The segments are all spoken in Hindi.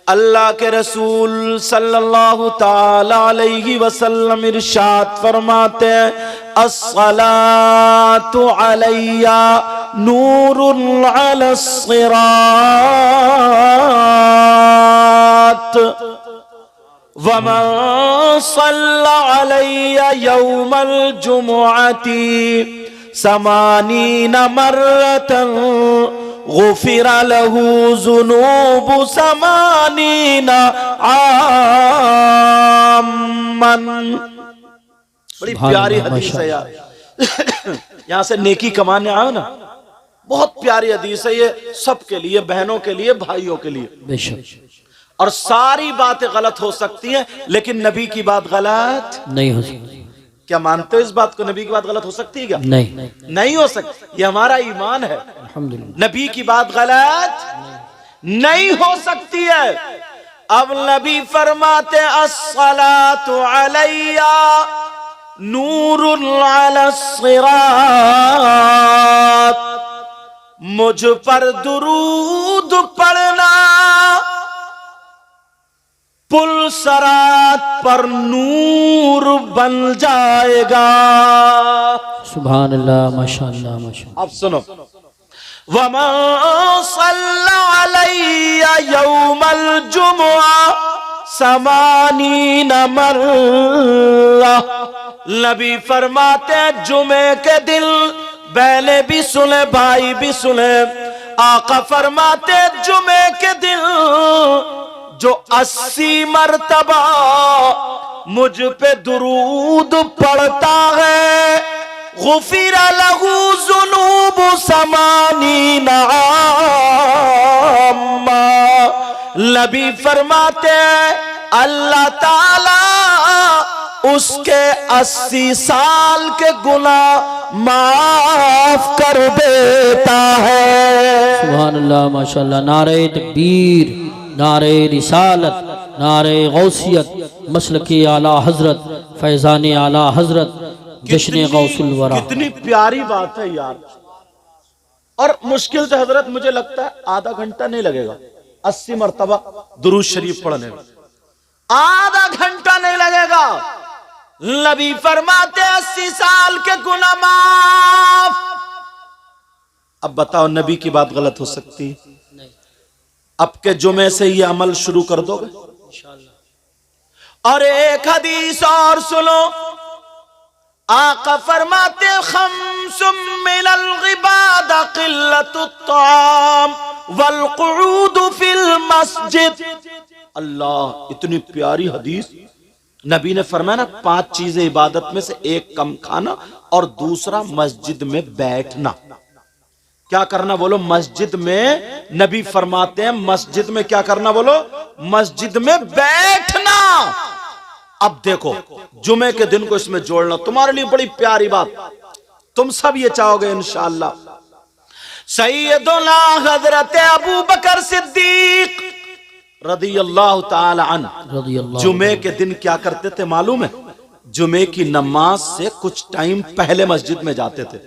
अल्लाह के रसूल सल्लल्लाहु ताला अलैहि वसल्लम इरशाद फरमाते हैं, अस्सलातु अलैया नूरुन अलस सिरात वमन सल्ला अलैया यौमल जुमुअती समानीना मर्रतन गुफिरा लहू जुनूबु समानीना आमन। बड़ी प्यारी हदीस है यार। यहाँ से नेकी कमाने आओ ना, बहुत प्यारी हदीस है ये, सबके लिए, बहनों के लिए, भाइयों के लिए। बेशक। और सारी बातें गलत हो सकती हैं, लेकिन नबी की बात गलत नहीं हो सकती। क्या मानते हो इस बात को? नबी की बात गलत हो सकती है क्या? नहीं, नहीं हो सकती। ये हमारा ईमान है। नबी की बात गलत नहीं हो सकती है। अब नबी फरमाते अस्सलातु अलैया नूरुन अलस सिरात, मुझ पर दुरूद पढ़ना पुल सरात पर नूर बन जाएगा। सुभान अल्लाह, माशाअल्लाह, माशाअल्लाह। अब सुनो, वमन सल्ला अलैया यौमल जुमुआ समानीना मर्रा, नबी फरमाते हैं जुमे के दिन, बहने भी सुने, भाई भी सुने, आका फरमाते जुमे के दिन जो 80 मरतबा मुझ पे दुरूद पढ़ता है, गुफिरा लहू जुनूबु समानीना आम्मा, नबी फरमाते हैं अल्लाह ताला उसके 80 साल के गुनाह माफ कर देता है। सुभान अल्लाह, माशाअल्लाह। नारे तकबीर, नारे रिसालत, नारे गौसियत, मसलकी आला हजरत, फैजाने आला हजरत, जश्न गौसुल वरा। कितनी प्यारी बात है यार। और मुश्किल से हजरत मुझे लगता है आधा घंटा नहीं लगेगा 80 मरतबा दुरूद शरीफ पढ़ने में, आधा घंटा नहीं लगेगा। नबी फरमाते 80 साल के गुनाह माफ। अब बताओ नबी की बात गलत हो सकती? अब के जुमे से ये अमल शुरू कर दोगे इंशाअल्लाह। और एक हदीस और सुनो, आका फरमाते खम्सुम मिनल गिबादा क़िल्लतुत ताम वल क़ुऊद फिल मस्जिद। अल्लाह, इतनी प्यारी हदीस। नबी ने फरमाया ना 5 चीजें इबादत में से, एक कम खाना और दूसरा मस्जिद में बैठना। क्या करना बोलो? मस्जिद में, नबी फरमाते हैं मस्जिद में क्या करना बोलो? मस्जिद में बैठना। अब देखो जुमे के दिन को इसमें जोड़ना तुम्हारे लिए बड़ी प्यारी बात, तुम सब ये चाहोगे इंशाअल्लाह। सैयदुना हजरत अबू बकर सिद्दीक रदियल्लाहु ताला अन्हु जुमे के दिन क्या करते थे मालूम है? जुमे की नमाज से कुछ टाइम पहले मस्जिद में जाते थे।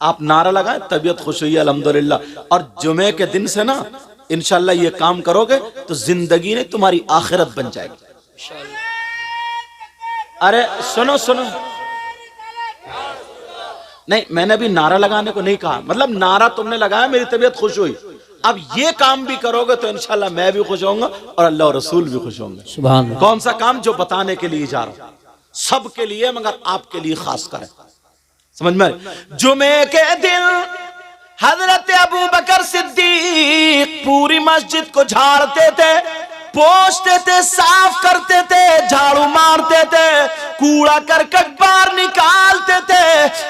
आप नारा लगाएं, तबीयत खुश हुई अल्हम्दुलिल्लाह। और जुमे के दिन से ना इंशाअल्लाह ये काम करोगे तो जिंदगी ने तुम्हारी आखिरत बन जाएगी। अरे सुनो सुनो, नहीं मैंने अभी नारा लगाने को नहीं कहा, मतलब नारा तुमने लगाया, मेरी तबीयत खुश हुई। अब ये काम भी करोगे तो इंशाअल्लाह मैं भी खुश होऊंगा और अल्लाह और रसूल भी खुश होंगे। सुभान अल्लाह। कौन सा काम? जो बताने के लिए जा रहा हूं, सबके लिए मगर आपके लिए खास कर, समझ में? जुमे के दिन हजरत अबू बकर सिद्दीक पूरी मस्जिद को झाड़ते थे, पोंछते थे, साफ करते थे, झाड़ू मारते थे, कूड़ा करकट बाहर निकालते थे,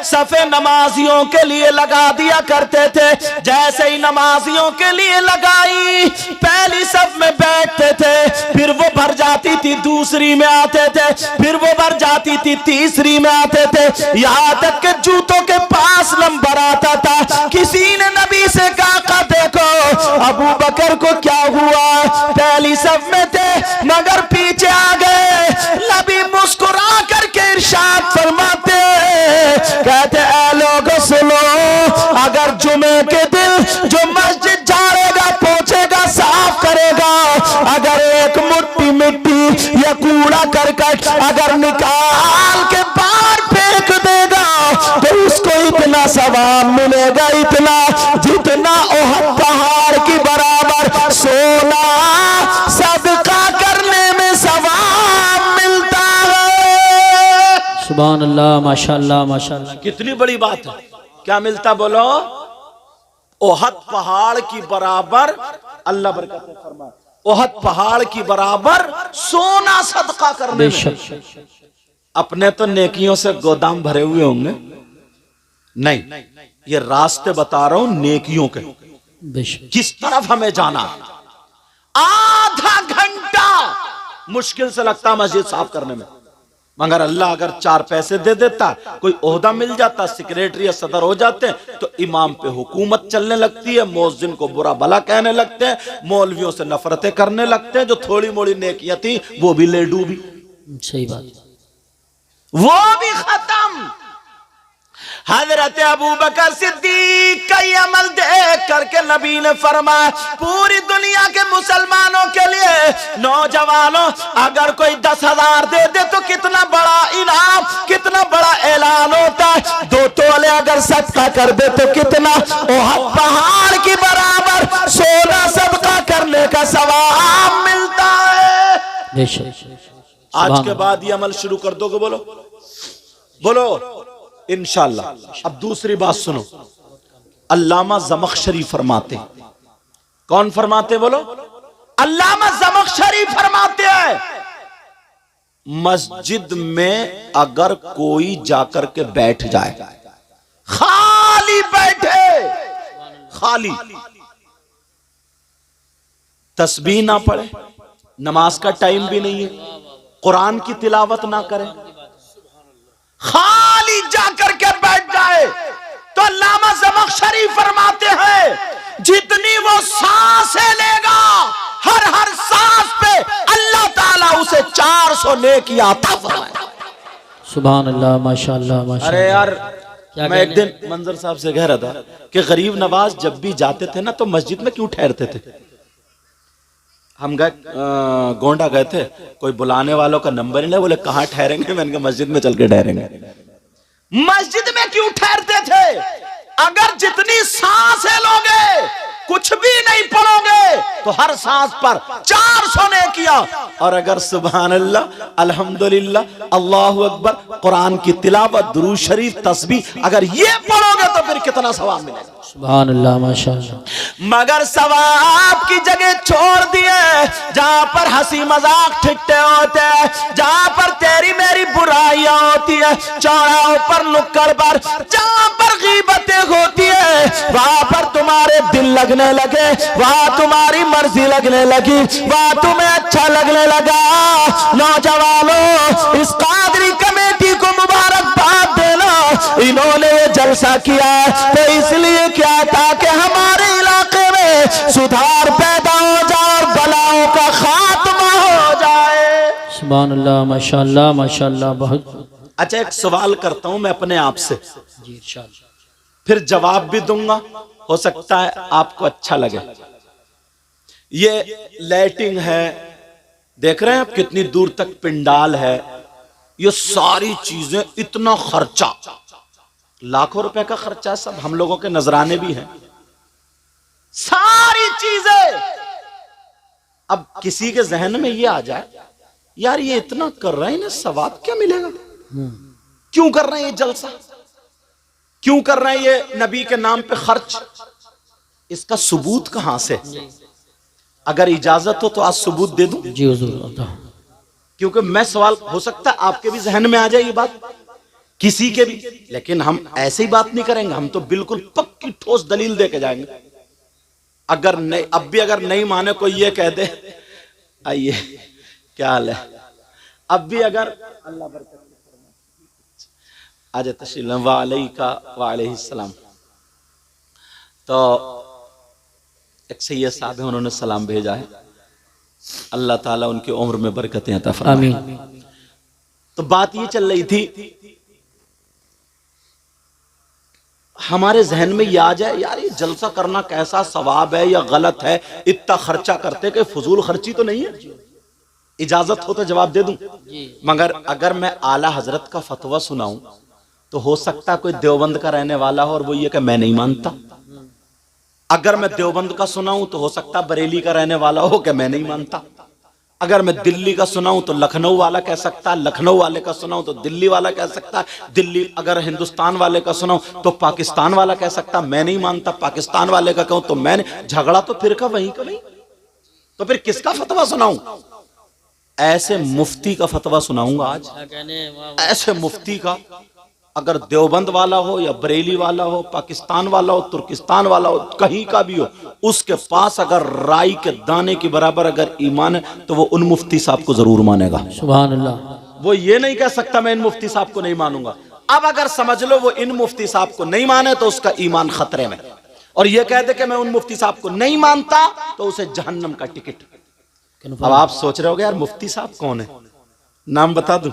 सफे नमाजियों के लिए लगा दिया करते थे। जैसे ही नमाजियों के लिए लगाई, पहली सफ में बैठते थे, फिर वो भर जाती थी, दूसरी में आते थे, फिर वो भर जाती थी, तीसरी में आते थे, यहाँ तक के जूतों के पास नंबर आता था। किसी ने नबी से कहा देखो अबू बकर को क्या हुआ, पहली सब में थे मगर पीछे आ गए। नबी मुस्कुरा करके इरशाद फरमाते, कहते ऐ लोग सुनो, अगर जुमे के दिन जो मस्जिद झाड़ेगा, पोंछेगा, साफ करेगा, अगर एक मुट्ठी मिट्टी या कूड़ा करकट अगर निकाल के बाहर फेंक देगा तो उसको इतना सवाब मिलेगा, इतना जितना ओहद पहाड़ की बराबर सोना सदका करने में सवाब मिलता है। सुभान अल्लाह, माशाअल्लाह माशाअल्लाह। कितनी बड़ी बात है। क्या मिलता बोलो? ओहद पहाड़ की बराबर, अल्लाह बरकत फरमाए, ओहद पहाड़ की बराबर सोना सदका करने में। अपने तो नेकियों से गोदाम भरे हुए होंगे, नहीं, ये रास्ते बता रहा हूं नेकियों के, किस तरफ हमें जाना है। आधा घंटा मुश्किल से लगता मस्जिद साफ करने में, मगर अल्लाह अगर 4 पैसे दे देता, कोई ओहदा मिल जाता, सेक्रेटरी या सदर हो जाते, तो इमाम पे हुकूमत चलने लगती है, मुअज्जिन को बुरा भला कहने लगते हैं, मौलवियों से नफरतें करने लगते हैं, जो थोड़ी मोड़ी नेकियां थी वो भी ले डूबी। सही बात, वो भी खत्म। हजरत अबू बकर सिद्दीक का ये अमल देख करके नबी ने फरमाया, पूरी दुनिया के मुसलमानों के लिए नौजवानों अगर कोई 10,000 दे दे तो कितना बड़ा इनाम, कितना बड़ा ऐलान होता है। 2 तोले अगर सदका कर दे तो कितना ओहद पहाड़ की बराबर सोना सदका करने का सवाब मिलता है। आज के बाद ये अमल शुरू कर दोगे? बोलो बोलो इंशाअल्लाह। अब दूसरी बात सुनो, अल्लामा ज़मख़शरी फरमाते, कौन फरमाते बोलो? अल्लामा ज़मख़शरी फरमाते हैं, मस्जिद में अगर कोई जाकर के बैठ जाए, खाली बैठे, खाली, तस्बीह ना पढ़े, नमाज का टाइम भी नहीं है, कुरान की तिलावत ना करे, खाली जाकर के बैठ जाए, तो अल्लामा ज़मख़शरी फरमाते हैं जितनी वो सांसें लेगा, हर सांस पे अल्लाह ताला उसे 400 नेकियां अता फरमाएगा। सुभान अल्लाह, माशाअल्लाह माशाअल्लाह। अरे यार, मैं एक दिन मंजर साहब से कह रहा था कि गरीब नवाज जब भी जाते थे ना तो मस्जिद में क्यों ठहरते थे? हम गए गोंडा गए थे, कोई बुलाने वालों का नंबर ही नहीं, बोले कहाँ ठहरेंगे? मैंने कहा मस्जिद में चल के ठहरेंगे। मस्जिद में क्यों ठहरते थे? अगर जितनी सांसें लोगे, कुछ भी नहीं पढ़ोगे, तो हर सांस पर 400 ने किया। और अगर सुभान अल्लाह, अल्हम्दुलिल्लाह, अल्लाहु अकबर, कुरान की तिलावत, दुरूद शरीफ, तस्बीह अगर ये पढ़ोगे तो फिर कितना सवाब मिलेगा। सुभान अल्लाह, माशाअल्लाह। मगर सवाब की जगह छोड़ दिए जहां पर हंसी मजाक ठिट्टे होते हैं, जहां पर तेरी मेरी बुराइयां होती है, चौराहों पर, नुक्कड़ पर, जहां पर गीबतें होती है, वहां पर तुम्हारे दिल लगने लगे, वहां तुम्हारी मर्जी लगने लगी, वहां तुम्हें अच्छा लगने लगा। नौजवानों, इस कादरी कमेटी को मुबारकबाद देना, इन्होंने ये जलसा किया तो इसलिए क्या था कि हमारे इलाके में सुधार पैदा हो जाए और बलाओं का खात्मा हो जाए। सुभान अल्लाह, माशाअल्लाह माशाअल्लाह। बहुत अच्छा, एक सवाल करता हूं मैं अपने आप से, जी इंशाअल्लाह, फिर जवाब भी दूंगा, हो सकता है आपको अच्छा लगे। ये लाइटिंग है, देख रहे हैं आप कितनी दूर तक पिंडाल है, ये सारी चीजें, इतना खर्चा, लाखों रुपए का खर्चा, सब हम लोगों के नजराने भी हैं, सारी चीजें। अब किसी के जहन में ये आ जाए, यार ये इतना कर रहे हैं ना, सवाब क्या मिलेगा? क्यों कर रहे हैं ये जलसा? क्यों कर रहे हैं ये नबी के नाम पे खर्च? इसका सबूत कहां से? अगर इजाजत हो तो आज सबूत दे दूं? जी हुजूर। क्योंकि मैं सवाल, हो सकता है आपके भी जहन में आ जाए ये बात, किसी के भी, लेकिन हम ऐसे ही बात नहीं करेंगे, हम तो बिल्कुल पक्की ठोस दलील दे के जाएंगे। अगर नहीं, अब भी अगर नहीं माने कोई ये कह दे, आइए क्या हाल है, अब भी अगर अल्लाह बरकत आज तशरीफ वालेका वालेहिस्सलाम, तो एक सैयद साहब है, उन्होंने सलाम भेजा है, अल्लाह ताला उनकी उम्र में बरकतें अता फरमाए। आमीन। तो बात ये चल रही थी, हमारे जहन में ये आ जाए यार ये जलसा करना कैसा सवाब है या गलत है, इतना खर्चा करते कि फजूल खर्ची तो नहीं है। इजाजत हो तो जवाब दे दूं, मगर अगर मैं आला हजरत का फतवा सुनाऊं तो हो सकता कोई देवबंद का रहने वाला हो और वो ये कि मैं नहीं मानता। अगर मैं देवबंद का सुनाऊं तो हो सकता बरेली का रहने वाला हो कि मैं नहीं मानता। अगर मैं दिल्ली का सुनाऊं तो लखनऊ वाला कह सकता, लखनऊ वाले का सुनाऊं तो दिल्ली वाला कह सकता, दिल्ली अगर हिंदुस्तान वाले का सुनाऊं तो पाकिस्तान वाला कह सकता मैं नहीं मानता, पाकिस्तान वाले का कहूं तो मैं झगड़ा तो फिर का वहीं का वहीं, तो फिर किसका फतवा सुनाऊं? ऐसे मुफ्ती का फतवा सुनाऊंगा आज, ऐसे मुफ्ती का। अगर देवबंद वाला हो या बरेली वाला हो, पाकिस्तान वाला हो, तुर्किस्तान वाला हो, कहीं का भी हो, उसके पास अगर राई के दाने के बराबर अगर ईमान है तो वो उन मुफ्ती साहब को जरूर मानेगा। सुभान अल्लाह। वो ये नहीं कह सकता मैं इन मुफ्ती साहब को नहीं मानूंगा। अब अगर समझ लो वो इन मुफ्ती साहब को नहीं माने तो उसका ईमान खतरे में, और ये कह दे कि मैं उन मुफ्ती साहब को नहीं मानता तो उसे जहन्नम का टिकट। अब आप सोच रहे होगे यार मुफ्ती साहब कौन है, नाम बता दूं?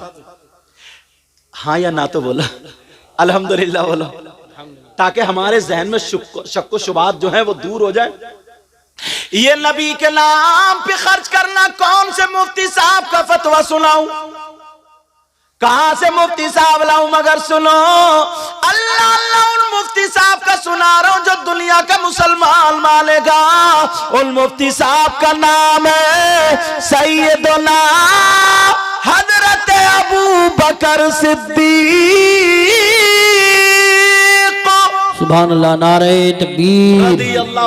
हाँ या ना तो बोलो, अल्हम्दुलिल्लाह बोलो, ताकि हमारे जहन में शक व शुबात जो है वो दूर हो जाए। ये नबी के नाम पे खर्च करना, कौन से मुफ्ती साहब का फतवा सुनाऊं, कहां से मुफ्ती साहब लाऊं? मगर सुनो, अल्लाह अल्लाह उन मुफ्ती साहब का सुना रहा हूं जो दुनिया का मुसलमान मानेगा। उन मुफ्ती साहब का नाम है सैयदना हजरत अबू बकर सिद्दीक। सुभान अल्लाह। नारे तकबीर,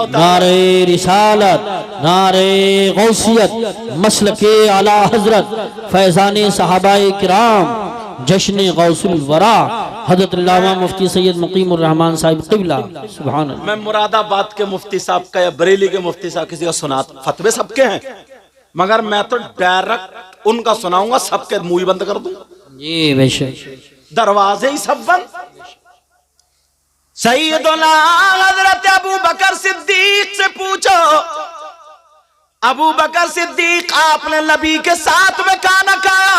नारे रिसालत, नारे गौसियत, मसलके आला हजरत, फैजाने सहाबाए किराम, जश्न गौसुल वरा, हजरत अल्लामा मुफ्ती सैयद मुकीमुर रहमान साहिब क़िबला। सुभान अल्लाह। मैं मुरादाबाद के मुफ्ती साहब का या बरेली के मुफ्ती साहब किसी का सुना, फतवे सबके हैं, मगर मैं तो डायरेक्ट उनका सुनाऊंगा, सबके मुंह बंद कर दूं जी, बेशक दरवाजे ही सब बंद। सैयदना हजरत अबू बकर सिद्दीक से पूछो, अबू बकर सिद्दीक आपने नबी के साथ में खाना खाया,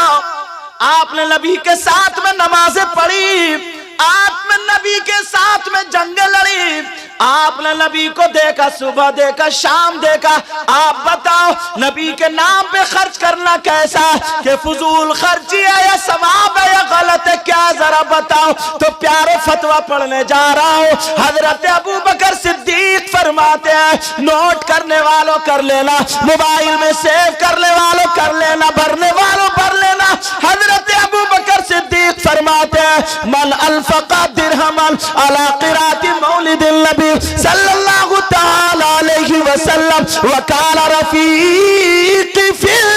आपने नबी के साथ में नमाजें पढ़ी, आपने नबी के साथ में जंग लड़ी, आपने नबी को देखा, सुबह देखा, शाम देखा। आप बताओ नबी के नाम पे खर्च करना कैसा, कि फजूल खर्ची है या सवाब है या गलत है, क्या जरा बताओ? तो प्यारे फतवा पढ़ने जा रहा हूं। हजरत अबू बकर सिद्दीक फरमाते हैं, नोट करने वालों कर लेना, मोबाइल में सेव करने वालों कर लेना, भरने वालों भर लेना। हजरत अबू बकर सिद्दीक फरमाते हैं, मन अल्फका दिरहमन अला क़िराअति मौलिदिल नबी सल्लल्लाहु तआला अलैहि वसल्लम व काना रफीक़ी फिल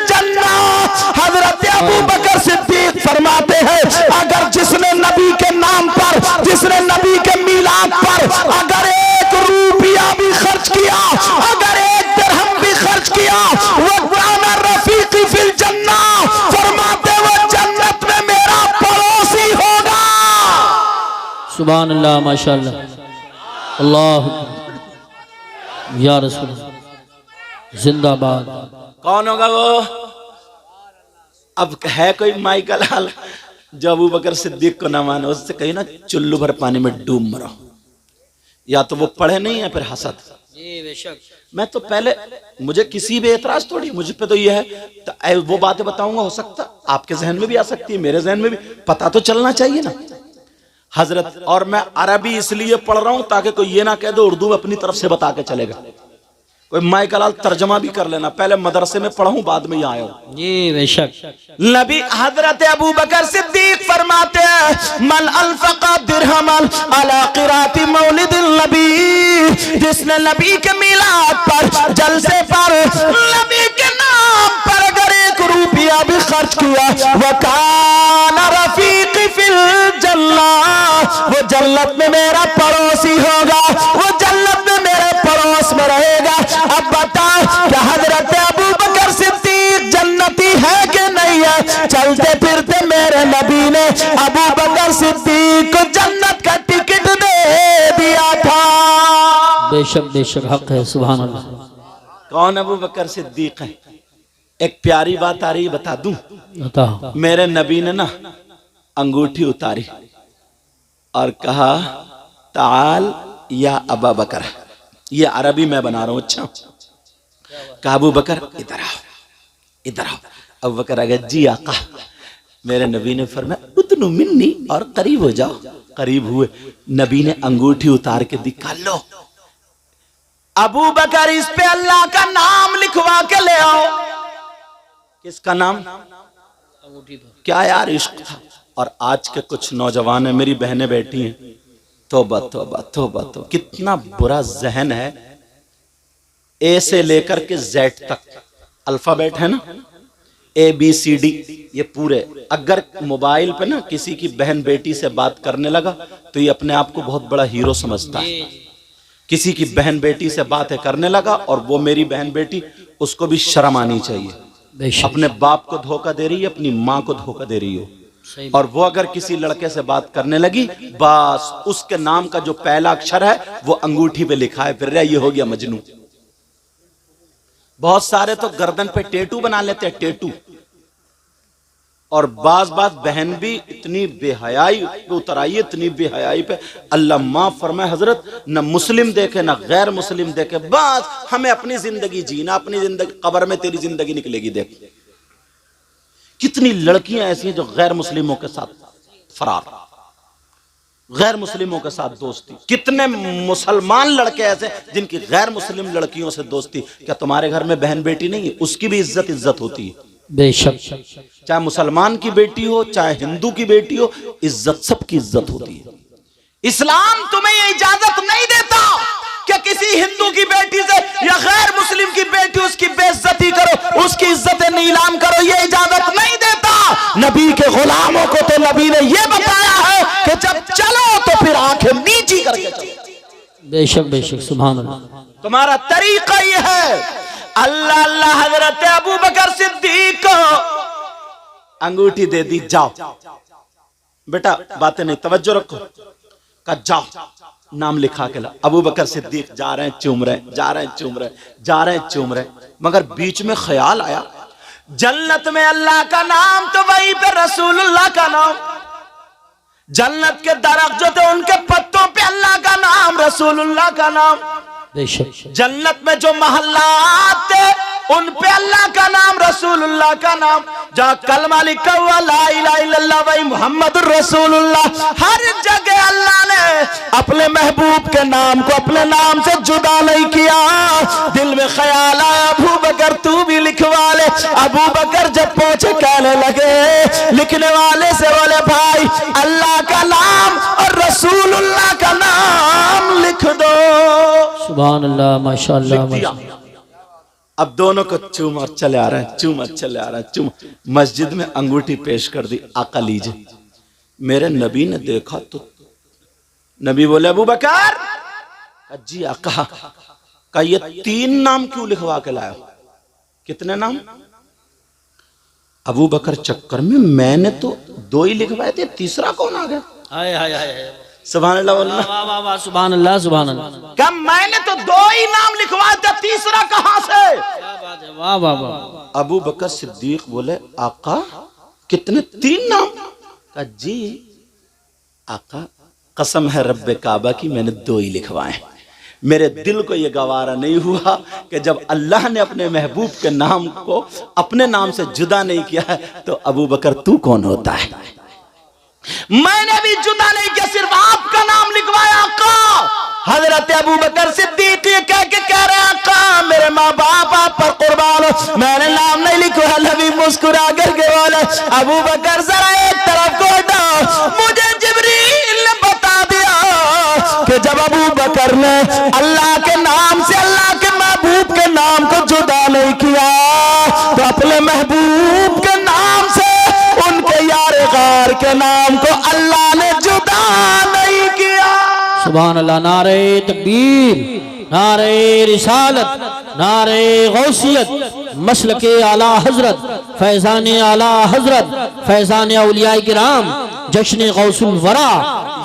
जन्नह। हजरत अबू बकर सिद्दीक फरमाते हैं, अगर जिसने नबी के नाम पर, जिसने नबी के मिलाद पर अगर 1 रुपया भी खर्च किया, अगर 1 दिरहम भी खर्च किया, वो काना रफीक़ी फिल जन्नह, फरमाते वो जन्नत में मेरा पड़ोसी होगा। सुभान अल्लाह, माशाअल्लाह, अल्लाह या रसूल जिंदाबाद। कौन होगा वो? अब है कोई माइकल हाल जो अबू बकर सिद्दीक को ना माने, उससे कहीं ना चुल्लू भर पानी में डूब मरो। या तो वो पढ़े नहीं है, फिर हसद। मैं तो पहले, मुझे किसी भी एतराज थोड़ी, मुझे पे तो ये है तो वो बातें बताऊंगा, हो सकता आपके जहन में भी आ सकती है, मेरे जहन में भी, पता तो चलना चाहिए ना हजरत। और मैं अरबी इसलिए पढ़ रहा हूं ताकि कोई ये ना कह दो उर्दू में अपनी तरफ से बता के चलेगा। कोई माइकलाल तर्जमा भी कर लेना, पहले मदरसे में पढ़ूं बाद में यहाँ आया हूं। जी बेशक। नबी हजरत अबू बकर सिद्दीक फरमाते हैं, मन अल्फका दिरहमन अला क़िराअति मौलिदिल नबी, जिसने नबी के मिलाद पर, जलसे पर, नबी के नाम पर अगर 1 रुपया भी खर्च किया, वो काना रफीक़ी फिल जन्नह, वो जन्नत में मेरा पड़ोसी होगा, वो जन्नत में मेरे पड़ोस में रहेगा। अब बताओ क्या हजरत अबू बकर सिद्दीक जन्नती है कि नहीं है? चलते फिरते मेरे नबी ने अबू बकर सिद्दीक को जन्नत का टिकट दे दिया था। बेशक बेशक हक है। सुभान अल्लाह। कौन अबू बकर सिद्दीक है? एक प्यारी बात आ रही, बता दूं? बताओ। मेरे नबी ने ना अंगूठी उतारी और कहा, ताल या अबा बकर, ये अरबी मैं बना रहा हूं। अच्छा, कहा अबू बकर इधर आओ, इधर आओ। अबू बकर आ गया, जी आका। मेरे नबी ने फरमाया उतनु मिन्नी, और करीब हो जाओ। करीब हुए, नबी ने अंगूठी उतार के दिखा, लो अबू बकर इस पे अल्लाह का नाम लिखवा के ले आओ। किसका नाम? अंगूठी पर। क्या यार इश्क था। और आज के कुछ नौजवान है, मेरी बहनें बैठी हैं, तौबा तौबा तौबा तो कितना बुरा जहन है। ए से लेकर के जेड तक अल्फाबेट है ना, ABCD, ये पूरे। अगर मोबाइल पे ना किसी की बहन बेटी से बात करने लगा तो ये अपने आप को बहुत बड़ा हीरो समझता है। किसी की बहन बेटी से बातें करने लगा और वो मेरी बहन बेटी, उसको भी शर्म आनी चाहिए। अपने बाप को धोखा दे रही है, अपनी माँ को धोखा दे रही हो। और वो अगर किसी लड़के से बात करने लगी, बस उसके नाम का जो पहला अक्षर है वो अंगूठी पे लिखा है, फिर ये हो गया मजनू। बहुत सारे तो गर्दन पे टेटू बना लेते हैं, टेटू। और बाज बहन भी इतनी बेहयाई पे उतर आई, इतनी बेहयाई पे, अल्लाह माफ फरमाए हजरत, न मुस्लिम देखे न गैर मुस्लिम देखे, बस हमें अपनी जिंदगी जीना, अपनी जिंदगी, कब्र में तेरी जिंदगी निकलेगी। देख कितनी लड़कियां ऐसी हैं जो गैर मुस्लिमों के साथ फरार, गैर मुस्लिमों के साथ दोस्ती। कितने मुसलमान लड़के ऐसे जिनकी गैर मुस्लिम लड़कियों से दोस्ती। क्या तुम्हारे घर में बहन बेटी नहीं है? उसकी भी इज्जत होती है, बेशक। चाहे मुसलमान की बेटी हो, चाहे हिंदू की बेटी हो, इज्जत, सबकी इज्जत होती है। इस्लाम तुम्हें ये इजाजत नहीं देता कि किसी हिंदू की बेटी से या गैर मुस्लिम की बेटी उसकी बेइज्जती करो, उसकी इज्जत नीलाम करो, ये इजाजत नहीं देता। नबी के गुलामों को तो नबी ने ये बताया है कि जब चलो तो फिर आंखें नीची करके चलो। बेशक बेशक, सुभान अल्लाह। तुम्हारा तरीका ये है। अल्लाह अल्लाह हजरत अबू बकर सिद्दीक को अंगूठी दे दी, जाओ बेटा, बातें नहीं, तवज्जो रखो। का जाओ, नाम लिखा के ला। अबू बकर सिद्दीक जा रहे हैं, चूम रहे, जा रहे हैं, चूम रहे, जा रहे हैं, चूम रहे। मगर बीच में ख्याल आया, जन्नत में अल्लाह का नाम तो वहीं पे रसूलुल्लाह का नाम। जन्नत के दरख्त जो थे उनके पत्तों पे अल्लाह का नाम, रसूलुल्लाह का नाम। जन्नत में जो महल्लात थे उन पे अल्लाह का नाम, रसूलुल्लाह का नाम। जहाँ कलमा लिखा हुआ ला इलाहा इल्लल्लाह वही मोहम्मद रसूलुल्लाह, हर जगह अल्लाह ने अपने महबूब के नाम को अपने नाम से जुदा नहीं किया। दिल में ख्याल आया, अबू बकर तू भी लिखवा ले। अबू बकर जब पहुंचे कहने लगे, लिखने वाले से बोले भाई अल्लाह का नाम और रसूलुल्लाह का नाम लिख दो। सुभान अल्लाह, माशाअल्लाह, माशाअल्लाह। अब दोनों को चूम और चले आ रहे हैं, चूम और चले आ रहे हैं, चूम। मस्जिद में अंगूठी पेश कर दी, आका लीजिए। मेरे नबी ने देखा तो नबी बोले अबू बकर, जी आका। का ये 3 नाम क्यों लिखवा के लाया? कितने नाम? अबू बकर चक्कर में मैंने तो 2 ही लिखवाए थे, तीसरा कौन आ गया? हाय हाय हाय, सुभान अल्लाह, वाह वाह, सुभान अल्लाह, सुभान अल्लाह। क्या मैंने तो 2 ही नाम लिखवाए थे, तीसरा कहां से? क्या बात है, वाह वाह वाह। अबू बकर सिद्दीक बोले आका कितने? 3 नाम? का जी आका कसम है रब्बे काबा की मैंने 2 ही लिखवाए। मेरे दिल को यह गवारा नहीं हुआ कि जब अल्लाह ने अपने महबूब के नाम को अपने नाम से जुदा नहीं किया है तो अबू बकर तू कौन होता है? मैंने भी जुदा नहीं किया, सिर्फ आपका नाम लिखवाया आका। हजरत अबू बकर सिद्दीक ये कह के कह रहे आका मेरे माँ बाप आप पर कुर्बान हो, मैंने नाम नहीं लिखवाया। नबी मुस्कुरा करके बोले अबू बकर जरा एक तरफ को हटाओ, मुझे जिब्रील ने बता दिया कि जब अबू बकर ने अल्लाह के नाम से अल्लाह के महबूब के नाम को जुदा नहीं किया तो अपने महबूब के नाम से उनके यारे गार के नाम को अल्लाह ने जुदा नहीं किया। सुभान अल्लाह, नारे तकबीर, नारे रिसालत, नारे गौसियत, मसलके आला हजरत, फैजाने आला हजरत, फैजाने औलिया किराम, जश्न गौसुल वरा।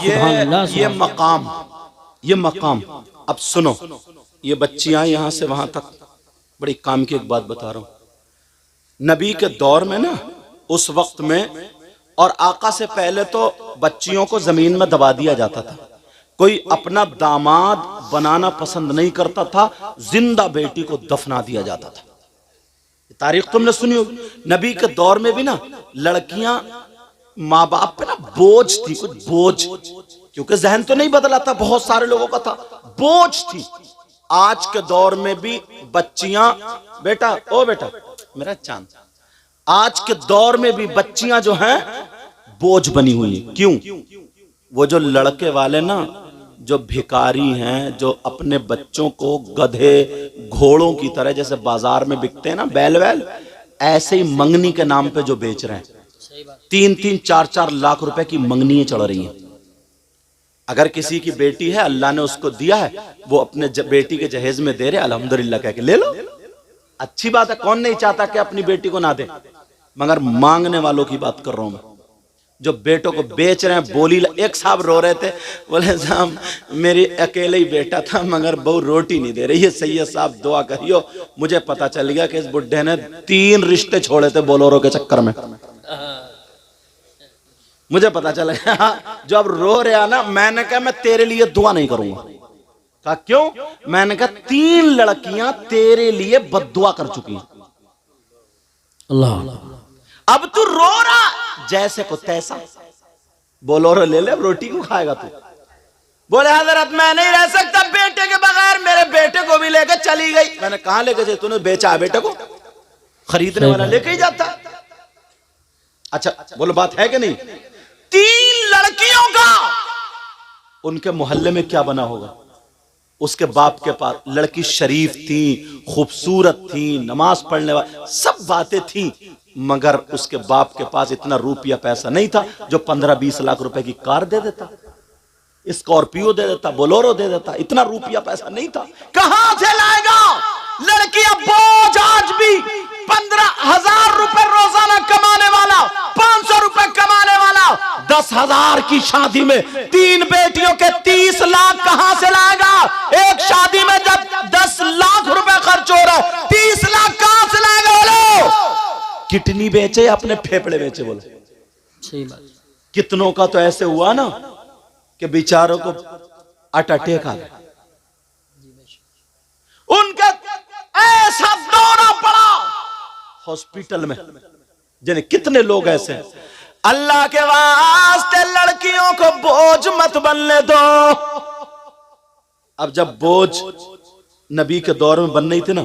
ये मकाम। अब सुनो, ये बच्चियां यहाँ से वहां तक, बड़ी काम की एक बात बता रहा हूं। नबी के दौर में ना, उस वक्त में और आका से पहले तो बच्चियों को जमीन में दबा दिया जाता था। कोई अपना दामाद बनाना पसंद नहीं करता था, जिंदा बेटी को दफना दिया जाता था। तारीख तुमने सुनी होगी, नबी के दौर में भी ना लड़कियां माँ बाप पे ना बोझ थी, कुछ बोझ, क्योंकि जहन तो नहीं बदला था, बहुत सारे लोगों का था, बोझ थी। आज के दौर में भी बच्चियां, बेटा ओ बेटा मेरा चांद, आज के दौर में भी बच्चियां जो हैं बोझ बनी हुई हैं। क्यों? वो जो लड़के वाले ना, जो भिखारी हैं, जो अपने बच्चों को गधे घोड़ों की तरह जैसे बाजार में बिकते हैं ना, बैल वैल, ऐसे ही मंगनी के नाम पे जो बेच रहे हैं। 3-3, 4-4 लाख रुपए की मंगनियां चढ़ रही हैं। अगर किसी की बेटी है, अल्लाह ने उसको दिया है, वो अपने बेटी के जहेज में दे रहे, अल्हम्दुलिल्लाह कह के ले लो, अच्छी बात है। कौन नहीं चाहता कि अपनी बेटी को ना दे, मगर मांगने वालों की बात कर रहा हूं मैं, जो बेटों को बेच रहे हैं। बोली, एक साहब रो रहे थे, बोले साहब मेरी अकेले ही बेटा था मगर बहू रोटी नहीं दे रही है, सैयद साहब दुआ करियो, मुझे पता चल गया कि इस बुढ़े ने 3 रिश्ते छोड़े थे बोलोरो के चक्कर में, मुझे पता चल गया। जो अब रो रहा ना, मैंने कहा मैं तेरे लिए दुआ नहीं करूंगा। कहा क्यों? मैंने कहा 3 लड़कियां तेरे लिए बद्दुआ कर चुकी हैं, अल्लाह। अब तू रो रहा जैसे को तैसा, बोलोरो ले ले, रोटी को खाएगा तू। बोले हजरत मैं नहीं रह सकता बेटे के बगैर, मेरे बेटे को भी लेकर चली गई। मैंने कहा लेके जाए? तूने बेचा बेटे को? खरीदने वाला लेके ही जाता। अच्छा बोलो बात है कि नहीं? 3 लड़कियों का उनके मोहल्ले में क्या बना होगा? उसके बाप के पास लड़की शरीफ थी, खूबसूरत थी, नमाज पढ़ने वाली, सब बातें थी, मगर उसके बाप के पास इतना रुपया पैसा नहीं था जो 15-20 लाख रुपए की कार दे देता, स्कॉर्पियो दे देता, बोलोरो दे देता। इतना रुपया पैसा नहीं था। कहां से लाएगा? लड़कियां बोझ। आज भी 15,000 रुपए रोजाना कमाने वाला, 500 रुपए कमाने वाला, 10,000 की शादी में 3 बेटियों के 30 लाख कहां से लाएगा? एक शादी में जब 10 लाख रुपए खर्च हो रहा है, 30 लाख कहां से लाएगा? बोलो, किडनी बेचे या अपने फेफड़े बेचे? बोलो सही बात। कितनों का तो ऐसे हुआ ना कि बेचारों को अटैक आ गया, उनका ऐसा दौरा पड़ा हॉस्पिटल में। जिन्हें कितने लोग ऐसे हैं। अल्लाह के वास्ते लड़कियों को बोझ मत बनने दो। अब जब बोझ नबी के दौर में बन नहीं थी ना,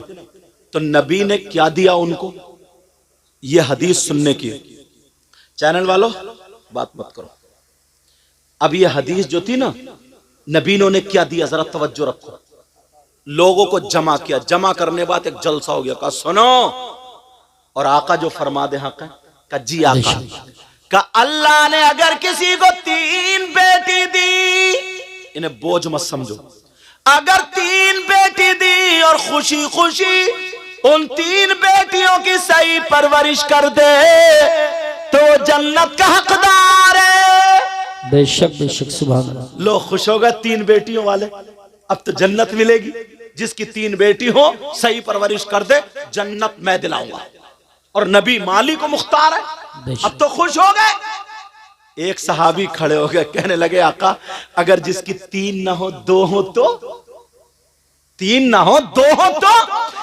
तो नबी ने क्या दिया उनको? ये हदीस सुनने की। चैनल वालों बात मत करो। अब ये हदीस जो थी ना, नबी ने क्या दिया, जरा तवज्जो रखो। लोगों को जमा किया, जमा करने बाद एक जलसा हो गया। कहा सुनो, और आका जो फरमा दे हक है, का जी आका, का अल्लाह ने अगर किसी को 3 बेटी दी, इन्हें बोझ मत समझो, अगर 3 बेटी दी और खुशी खुशी उन 3 बेटियों की सही परवरिश कर दे, तो जन्नत का हकदार है। बेशक बेशक, सुभान अल्लाह। लोग खुश हो गए 3 बेटियों वाले, अब तो जन्नत मिलेगी। जिसकी 3 बेटी हो, सही परवरिश कर दे, जन्नत मैं दिलाऊंगा। और नबी माली को मुख्तार है, अब तो खुश हो गए। एक सहाबी खड़े हो गए, कहने लगे आका अगर जिसकी 3 ना हो 2 हो तो? 3 ना हो 2 हो तो?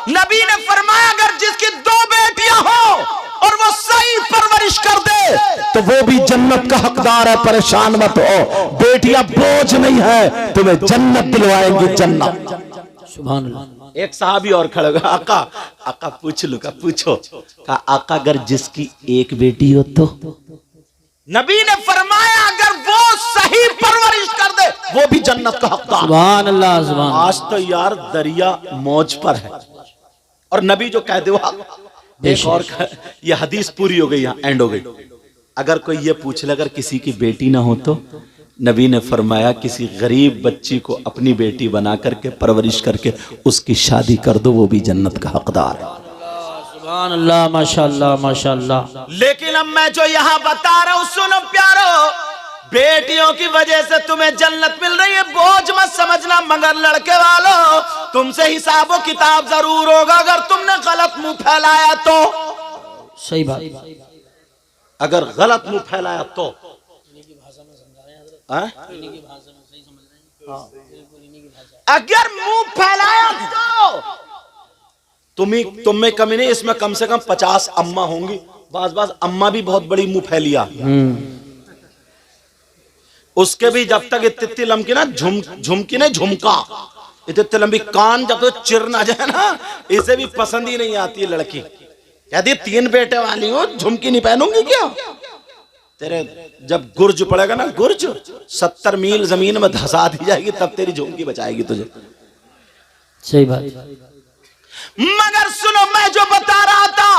नबी ने फरमाया अगर जिसकी 2 बेटियां हो और वो सही परवरिश कर दे, तो वो भी जन्नत का हकदार है। परेशान मत हो, बेटियां बोझ नहीं है, तुम्हें जन्नत दिलवाएंगी, जन्नत। सुभान अल्लाह। एक सहाबी और खड़े हो गए, आका आका पूछ लूं? का पूछो। का आका अगर जिसकी 1 बेटी हो तो? नबी ने फरमाया अगर वो सही परवरिश कर दे, वो भी जन्नत का हकदार। सुभान अल्लाह, सुभान। आज तो यार दरिया मौज पर है, और नबी जो कह दे एक और ये हदीस पूरी हो गई, यहाँ एंड हो गई। अगर कोई ये पूछ ले अगर किसी की बेटी ना हो तो? नबी ने फरमाया किसी गरीब बच्ची को अपनी बेटी बना करके परवरिश करके उसकी शादी कर दो, वो भी जन्नत का हकदार है। सुभान अल्लाह, माशाअल्लाह माशाअल्लाह। लेकिन अब मैं जो यहाँ बता रहा हूँ, सुनो प्यारो, बेटियों की वजह से तुम्हें जन्नत मिल रही है, बोझ मत समझना। मगर लड़के वालों, तुमसे हिसाबो किताब जरूर होगा अगर तुमने गलत मुंह फैलाया तो। सही बात। अगर गलत मुंह फैलाया तो अगर मुंह फैलाया तो तुम में कमी नहीं, इसमें कम से कम 50 अम्मा होंगी। बाज अम्मा भी बहुत बड़ी मुंह फैलिया, उसके भी जब तक इतनी लंबी ना झुमकी नहीं झुमका, इतनी लंबी कान जब तक चिर ना जाए ना, इसे भी पसंद ही नहीं आती है लड़की। कहती 3 बेटे वाली हो, झुमकी नहीं पहनूंगी क्या? तेरे जब गुर्ज पड़ेगा ना, गुर्ज 70 मील जमीन में धसा दी जाएगी, तब तेरी झुमकी बचाएगी तुझे। सही बात। मगर सुनो, मैं जो बता रहा था,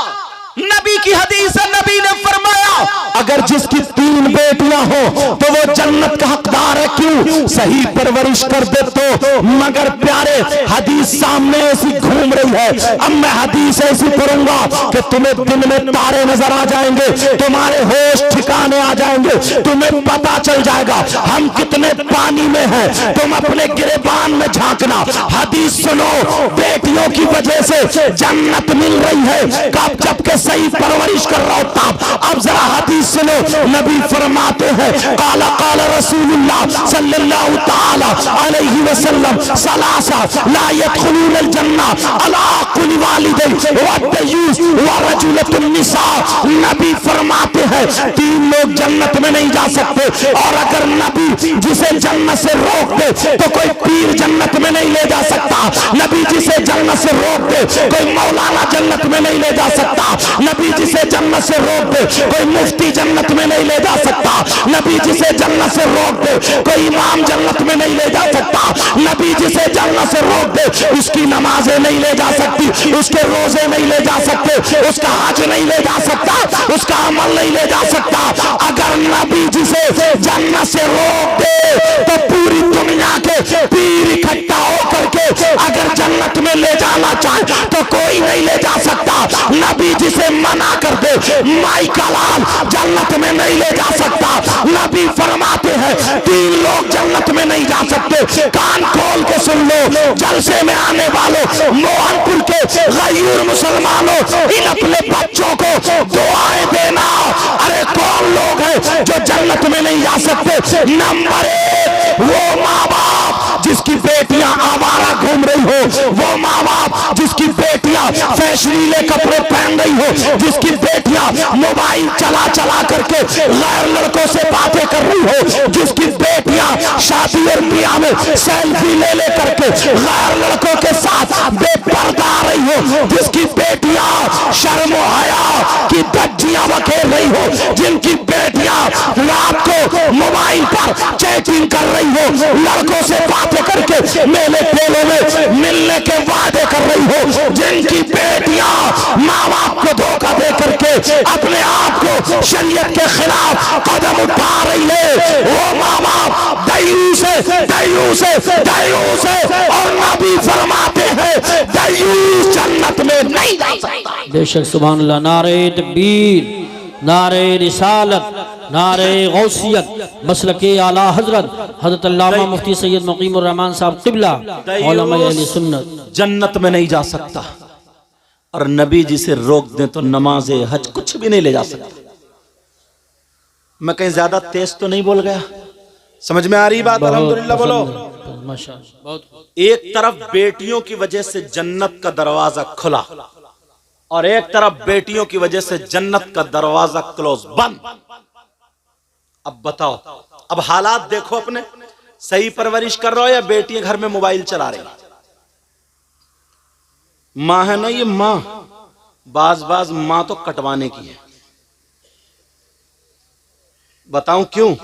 नबी की हदीस है, नबी ने फरमाया अगर जिसकी 3 बेटियां हो तो वो जन्नत का हकदार है। क्यों? सही परवरिश कर दे तो। मगर प्यारे, हदीस सामने ऐसी घूम रही है। अब मैं हदीस ऐसी पढ़ूंगा कि तुम्हें दिन में तारे नजर आ जाएंगे, तुम्हारे होश ठिकाने आ जाएंगे, तुम्हें पता चल जाएगा हम कितने पानी में हैं। तुम अपने गिरेबान में झांकना। हदीस सुनो, बेटियों की वजह से जन्नत मिल रही है। कब? जबकि सही परवरिश कर रहा होता। अब जरा हदीस सुनो, नबी फरमाते हैं काला काला रसूलुल्लाह सल्लल्लाहु ताला अलैहि वसल्लम सलासा ला यदखुलून अल-जन्ना अला कुल्ली वालिदैन व तय्यूस व रजुलतुन निसा। नबी फरमाते हैं 3 लोग जन्नत में नहीं जा सकते। और अगर नबी जिसे जन्नत से रोक दे तो कोई पीर जन्नत में नहीं ले जा सकता। नबी जिसे जन्नत से रोक दे कोई मौलाना जन्नत में नहीं ले जा सकता। नबी जिसे जन्नत से रोक दे कोई मुफ्ती जन्नत में नहीं ले जा सकता। नबी जिसे जन्नत से रोक दे कोई इमाम जन्नत में नहीं ले जा सकता। नबी जिसे जन्नत से रोक दे उसकी नमाजें नहीं ले जा सकती, उसके रोजे नहीं ले जा सकते, उसका हज नहीं ले जा सकता, उसका अमल नहीं ले जा सकता। अगर नबी जिसे जन्नत से रोक दे तो पूरी दुनिया के पीर इकट्ठा होकर के अगर जन्नत में ले जाना चाहे तो कोई नहीं ले जा सकता। नबी जिसे मना कर दे, माई का लाल जन्नत में नहीं ले जा सकता। नबी फरमाते हैं 3 लोग जन्नत में नहीं जा सकते। कान खोल के सुन लो, जलसे में आने वालों, मोहनपुर के गैर मुसलमानों, इन अपने बच्चों को दुआएं देना। अरे कौन लोग हैं जो जन्नत में नहीं जा सकते? नंबर 1 वो माँ बाप जिसकी बेटियां आवारा घूम रही हो, वो माँ बाप जिसकी बेटियां फैशनीले कपड़े पहन रही हो, जिसकी बेटियां मोबाइल चला चला करके गैर लड़कों से बातें कर रही हो, जिसकी बेटियां शादी और ब्याह में सेल्फी ले ले करके गैर लड़कों के साथ बेपर्दा रही हो, जिसकी बेटियां शर्म और हया की धज्जियां बखेर रही हो, जिनकी बेटियां रात को मोबाइल पर चैटिंग कर रही हो, लड़कों से बातें करके मेले ठेलों में मिलने के वादे कर रही हो, जिनकी बेटियां माँ बाप को धोखा दे करके अपने आप को शरीयत के खिलाफ कदम उठा रही है, वो माँ बाप दयूस है, दयूस है, दयूस है। और नबी फरमाते हैं दयूस जन्नत में नहीं जा सकता। बेशक सुभान अल्लाह। नारे तकबीर, नारे रिसालत, नारे गौसियत, मसलके आला हजरत हजरत अल्लामा मुफ्ती सैयद मुकीमुर रहमान साहब क़िबला उलमा अहले सुन्नत जन्नत में नहीं जा सकता। और नबी जिसे रोक दें तो नमाजे हज कुछ भी नहीं ले जा सकता। मैं कहीं ज्यादा तेज तो नहीं बोल गया? समझ में आ रही बात? अल्हम्दुलिल्लाह बोलो माशाअल्लाह। एक तरफ बेटियों की वजह से जन्नत का दरवाजा खुला और एक तरफ बेटियों की वजह से जन्नत का दरवाजा क्लोज बंद। अब बताओ, अब हालात देखो अपने। सही परवरिश कर रहे हो या बेटियां घर में मोबाइल चला रही? माँ है ना ये माँ, बाज माँ तो कटवाने की है। बताऊं क्यों?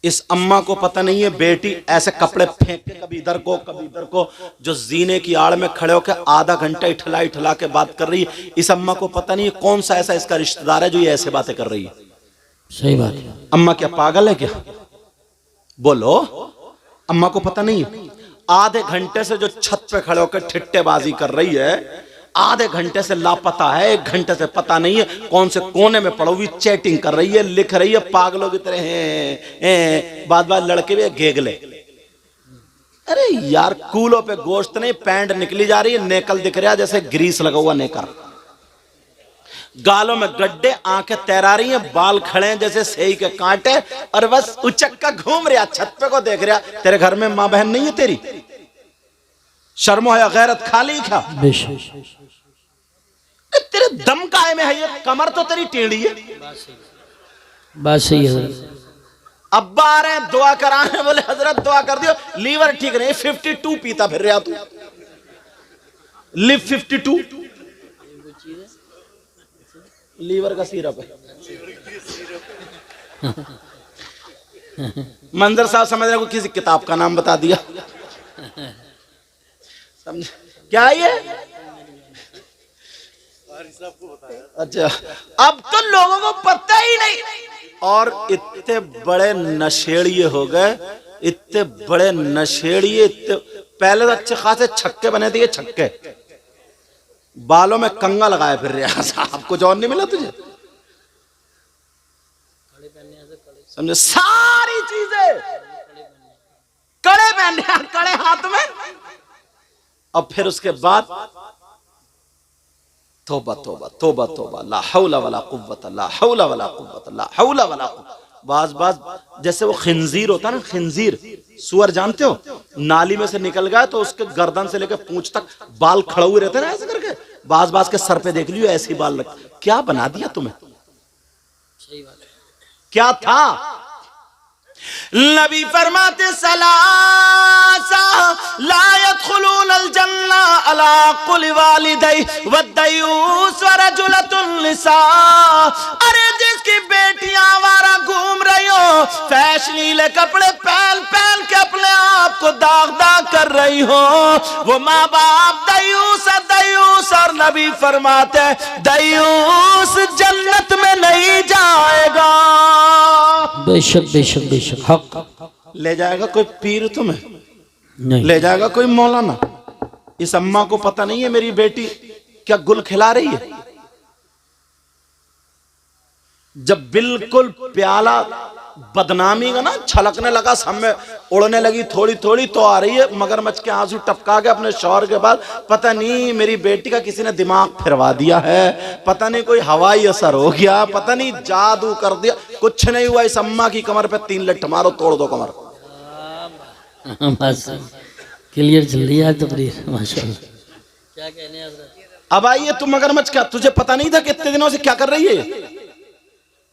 इस अम्मा को पता नहीं है बेटी ऐसे कपड़े फेंक के कभी इधर को कभी इधर को, जो जीने की आड़ में खड़े होकर आधा घंटा इठला इठला के बात कर रही है। इस अम्मा को पता नहीं है कौन सा ऐसा इसका रिश्तेदार है जो ये ऐसे बातें कर रही है। सही बात है। अम्मा क्या पागल है क्या? बोलो, अम्मा को पता नहीं है? आधे घंटे से जो छत पे खड़े होकर ठिट्टेबाजी कर रही है, आधे घंटे से लापता है, 1 घंटे से पता नहीं है कौन से कोने में पड़ी हुई चैटिंग कर रही है, लिख रही है पागलों की तरह हैं। बाद लड़के भी गेगले। अरे यार, कूलों पे गोश्त नहीं, पैंट निकली जा रही है, नेकल दिख रहा है जैसे ग्रीस लगा हुआ नेकर। गालों में गड्ढे, आंखें तैरा रही हैं, बाल खड़े हैं जैसे सेई के कांटे, और बस उचक्का घूम रहा, छत पे को देख रहा। तेरे घर में माँ बहन नहीं है तेरी? शर्मो है गैरत खाली क्या? तेरे दम काहे में है ये? कमर तो तेरी टेढ़ी है। बात सही है। अब्बा आ रहे हैं दुआ कराने, बोले हजरत दुआ कर दियो, लीवर ठीक नहीं। 52 पीता फिर रहा तू। लिव 52 लीवर का सिरप है। मंजर साहब समझ रहे को किसी किताब का नाम बता दिया। समझ क्या ये? अच्छा, अब तो लोगों को पता ही नहीं। और इतने बड़े नशेड़िए हो गए, इतने बड़े नशेड़िए, इतने पहले तो अच्छे खासे छक्के बने थे, छक्के बालों में कंगा लगाए फिर रहा। साहब कुछ और नहीं मिला तुझे? समझे? सारी चीजें कड़े पहने, कड़े हाथ में। अब फिर उसके बाद तौबा तौबा तौबा तौबा, ला हौला वला कुव्वत, ला हौला वला कुव्वत, ला हौला वला कुव्वत। बाज जैसे वो खिंजीर होता है ना, खिंजीर सुअर जानते हो, नाली में से निकल गया तो उसके गर्दन से लेकर पूंछ तक बाल खड़े हुए रहते ना ऐसे करके। बाज के सर पे देख लियो ऐसी बाल लग। क्या बना दिया तुम्हें? क्या था? नबी फरमाते सलासा ला यदखुलूनल जन्ना अला कुल वालिदै वद्दयूस व रजुलतुन निसा। अरे जिसकी बेटियां आवारा घूम रही हो, फैशनीले कपड़े पहन पहन के अपने आप को दाग कर रही हो, वो माँ बाप दयूस दयूस। और नबी फरमाते दयूस जन्नत में नहीं जाएगा। बेशक बेशक बेशक हक। ले जाएगा कोई पीर तुम्हें? नहीं। ले जाएगा कोई मौलाना? इस अम्मा को पता नहीं है मेरी बेटी क्या गुल खिला रही है। जब बिल्कुल प्याला बदनामी का ना छलकने लगा, सब में उड़ने लगी थोड़ी थोड़ी, तो आ रही है मगरमच्छ के आंसू टपका के अपने शौहर के बाद, पता नहीं मेरी बेटी का किसी ने दिमाग फिरवा दिया है, पता नहीं कोई हवाई असर हो गया, पता नहीं जादू कर दिया। कुछ नहीं हुआ। इस अम्मा की कमर पे 3 लठ मारो, तोड़ दो कमर। बस क्लियर चल रही है तकरीर, माशाल्लाह। क्या कहने हैं? अब आइए तुम मगरमच्छ, क्या तुझे पता नहीं था कि इतने दिनों से क्या कर रही है?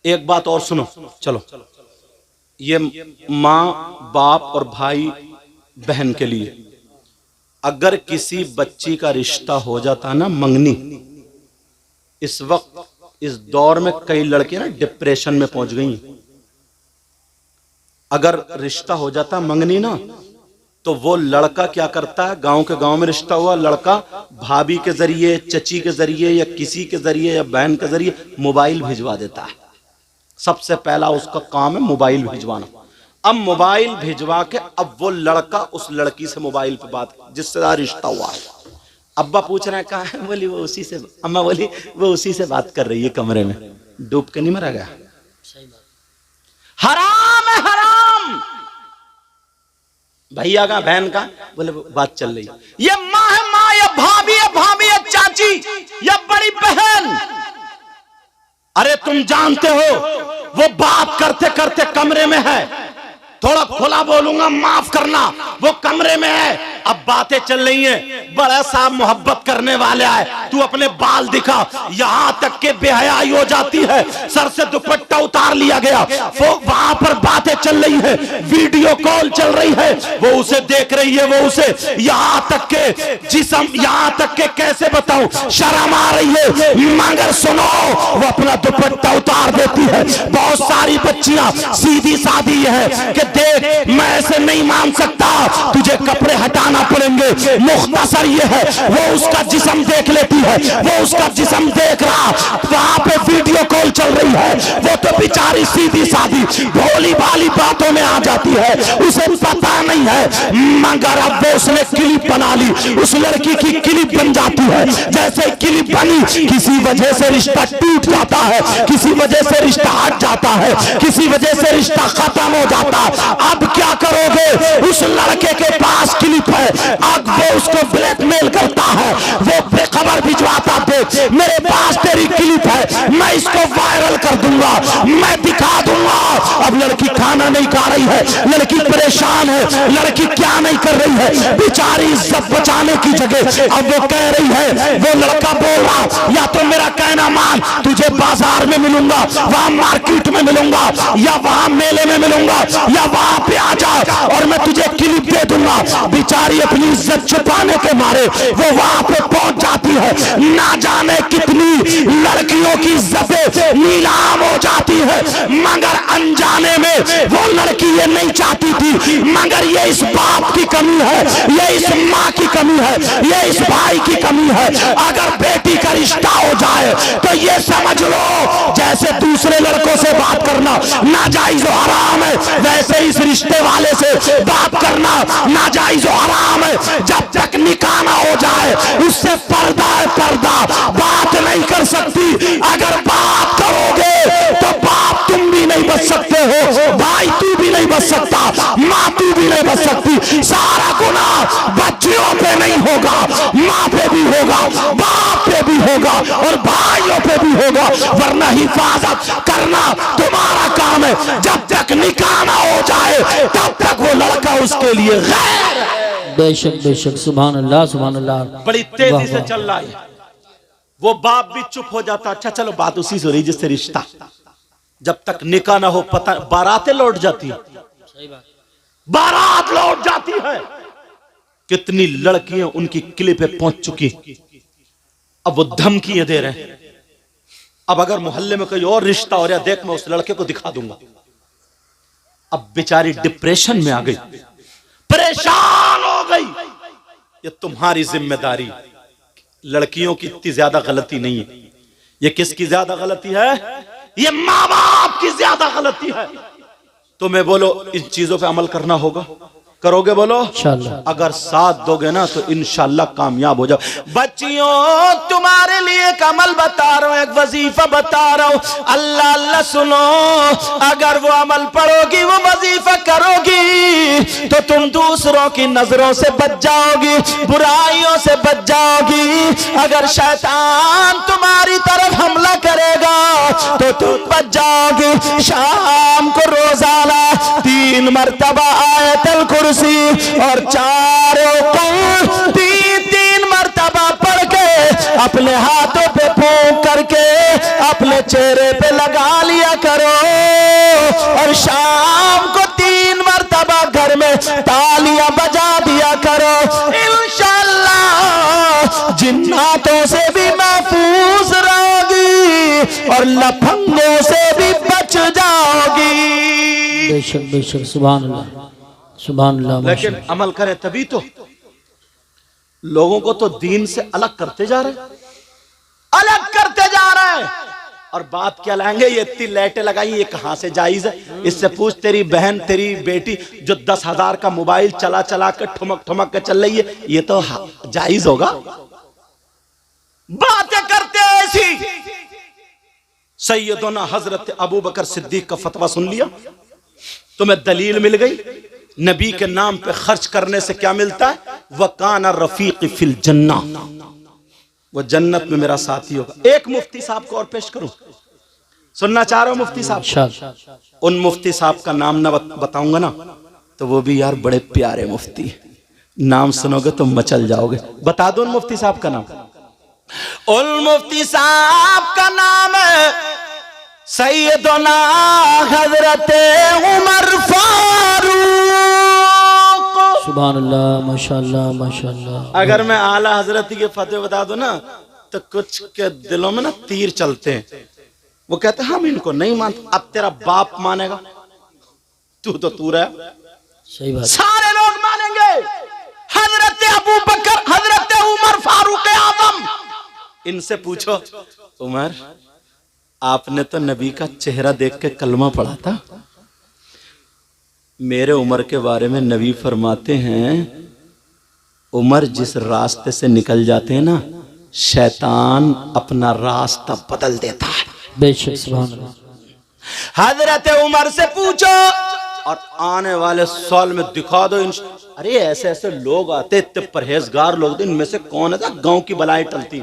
एक बात और सुनो, चलो। ये माँ बाप और भाई बहन के लिए अगर किसी बच्ची का रिश्ता हो जाता ना मंगनी, इस वक्त इस दौर में कई लड़के ना डिप्रेशन में पहुंच गई। अगर रिश्ता हो जाता मंगनी ना, तो वो लड़का क्या करता है, गांव के गांव में रिश्ता हुआ, लड़का भाभी के जरिए, चची के जरिए, या किसी के जरिए, या बहन के जरिए मोबाइल भिजवा देता है। सबसे पहला उसका काम है मोबाइल भिजवाना। अब मोबाइल भिजवा के अब वो लड़का उस लड़की से मोबाइल पे बात, जिससे रिश्ता हुआ है। अब्बा पूछ रहे हैं कहाँ है? बोली वो उसी से, अम्मा बोली वो उसी से बात कर रही है कमरे में। डूब के नहीं मरा गया? हराम है हराम। भैया का बहन का, बोले बात चल रही है। ये माँ है माँ, या भाभी है भाभी, या चाची, या बड़ी बहन। अरे तुम जानते हो वो बात करते करते कमरे में है। थोड़ा खुला बोलूंगा माफ करना, वो कमरे में है। अब बातें चल रही हैं, बड़ा साहब मोहब्बत करने वाले आए, तू अपने बाल दिखा। यहां तक के बेहयाई हो जाती है, सर से दुपट्टा उतार लिया गया। वो वहां पर बातें चल रही है, वीडियो कॉल चल रही है, वो उसे देख रही है, वो उसे, यहां तक के जिस्म, यहां तक के कैसे बताऊं, शर्म आ रही है। मगर सुनो, वो अपना दुपट्टा उतार देती है। बहुत सारी बच्चियां सीधी सादी है कि देख मैं ऐसे नहीं मान सकता, तुझे कपड़े हटाना पड़ेंगे। मुख्तसर ये है, वो उसका जिस्म देख लेती है, वो उसका जिस्म देख रहा, वहां पे वीडियो कॉल चल रही है। वो तो बेचारी सीधी सादी भोली भाली बातों में आ जाती है, उसे पता नहीं है। मगर अब वो उसने क्लिप बना ली, उस लड़की की क्लिप बन जाती है। जैसे क्लिप बनी, किसी वजह से रिश्ता टूट जाता है, किसी वजह से रिश्ता हट जाता है, किसी वजह से रिश्ता खत्म हो जाता है। अब क्या करोगे? उस लड़के के पास क्लिप है, अब वो उसको ब्लैकमेल करता है, वो बेखबर भिजवाता, देख मेरे पास तेरी क्लिप है, दूंगा, मैं दिखा दूंगा। अब लड़की खाना नहीं खा रही है, लड़की परेशान है, लड़की क्या नहीं कर रही है, बेचारी इज्जत बचाने की जगह अब वो कह रही है, वो लड़का बोल रहा या तो मेरा कहना मान, तुझे बाजार में मिलूंगा, वहां मार्केट में मिलूंगा, या वहां मेले में मिलूंगा, या वहां पे आ जा और मैं तुझे क्लिप दे दूंगा। बेचारी अपनी इज्जत छुपाने के मारे वो वहां पे पहुंच जाती है। ना जाने कितनी लड़कियों की इज्जतें नीलाम हो जाती है, मगर अनजाने में वो लड़की ये नहीं चाहती थी, मगर ये इस बाप की कमी है, ये इस माँ की कमी है, ये इस भाई की कमी है। अगर बेटी का रिश्ता हो जाए तो ये समझ लो जैसे दूसरे लड़कों से बात करना नाजायज और हराम है, वैसे इस रिश्ते वाले से बात करना नाजायज और हराम है। जब तक निकाह ना हो जाए उससे पर्दा है पर्दा, बात नहीं कर सकती। अगर बात करोगे तो बाप तुम भी नहीं बच सकते हो, भाई तू भी नहीं बच सकता, माँ तू भी नहीं बच सकती। सारा गुनाह बच्चियों पे नहीं होगा, माँ पे भी होगा, बाप पे भी होगा और भाइयों पे भी होगा, वरना हिफाजत करना तुम्हारा काम है। जब तक निकाह ना हो जाए तब तक वो लड़का उसके लिए गैर है। बेशक बेशक, सुभान अल्लाह सुभान अल्लाह। बड़ी तेजी से चल रहा है। वो बाप भी चुप हो जाता, अच्छा चलो बात उसी से हो रही जिससे रिश्ता, जब तक निकाह ना हो पता बारातें लौट जाती है, बारात लौट जाती है। कितनी लड़कियां उनकी किले पे पहुंच चुकी, अब वो धमकियां दे रहे हैं, अब अगर मोहल्ले में कोई और रिश्ता हो रहा देख मैं उस लड़के को दिखा दूंगा। अब बेचारी डिप्रेशन में आ गई, परेशान हो गई। ये तुम्हारी जिम्मेदारी, लड़कियों की इतनी ज्यादा गलती नहीं है, ये किसकी ज्यादा गलती है, ये माँ बाप की ज्यादा गलती है। तुम्हें बोलो इन चीजों पे अमल करना होगा, करोगे बोलो इंशाअल्लाह। अगर साथ दोगे ना तो इंशाअल्लाह कामयाब हो जाओ। बच्चियों तुम्हारे लिए एक अमल बता रहा हूं, एक वजीफा बता रहा हूं, अल्लाह अल्लाह सुनो। अगर वो अमल पढ़ोगी, वो वजीफा करोगी तो तुम दूसरों की नजरों से बच जाओगी, बुराइयों से बच जाओगी। अगर शैतान तुम्हारी तरफ हमला करेगा तो तुम बच जाओगी। शाम को रोजाना 3 मरतबा आयतल कुर्सी और चारों को 3-3 मरतबा पढ़ के अपने हाथों पे फूंक करके अपने चेहरे पे लगा लिया करो। और शाम को 3 मरतबा घर में तालियां बजा दिया करो। इंशाअल्लाह जिन्नातों से भी महफूज रहोगी और लफंगों से भी बच जाओगी। बेशक बेशक, सुभान अल्लाह सुभान अल्लाह। लेकिन अमल करें तभी तो। लोगों को तो दीन से अलग करते जा रहे, अलग करते जा रहे हैं। और बात क्या लाएंगे, ये इतनी लाइटें लगाई, ये कहां से जायज है? इससे पूछ तेरी बहन, तेरी बेटी जो 10,000 का मोबाइल चला चला के ठुमक ठुमक के चल रही है, ये तो जायज होगा? बातें करते ऐसी। सैयदना हजरत अबू बकर सिद्दीक का फतवा सुन लिया, तुम्हें दलील मिल गई। नबी के नाम पे खर्च करने से क्या मिलता है? वकाना रफीक फिल जन्ना, वो जन्नत में मेरा साथी होगा। एक मुफ्ती साहब को और पेश करूं, सुनना चाह रहा हूं मुफ्ती साहब। उन मुफ्ती साहब का नाम ना बताऊंगा ना तो वो भी यार बड़े प्यारे मुफ्ती, नाम सुनोगे तो मचल जाओगे। बता दो उन मुफ्ती साहब का नाम। उन मुफ्ती साहब का नाम है सैयदना हजरत उमर फारूक। सुभान अल्लाह, माशाअल्लाह माशाअल्लाह। अगर मैं आला हजरत के फतवे बता दूं ना तो कुछ के दिलों में ना तीर चलते हैं। वो कहते हैं हम इनको नहीं मानते। अब तेरा बाप मानेगा, तू तो तू रहा। सही बात। सारे लोग मानेंगे। हजरत अबू बकर, हजरत उमर फारूक आजम, इनसे पूछो उमर आपने तो नबी का चेहरा देख के कलमा पढ़ा था। मेरे उमर के बारे में नबी फरमाते हैं उमर जिस रास्ते से निकल जाते हैं ना, शैतान अपना रास्ता बदल देता है। बेशक, सुभान अल्लाह। हजरत उमर से पूछो और आने वाले साल में दिखा दो। अरे ऐसे ऐसे लोग आते, इतने परहेजगार लोग, इनमें से कौन है गांव की बलाई टलती।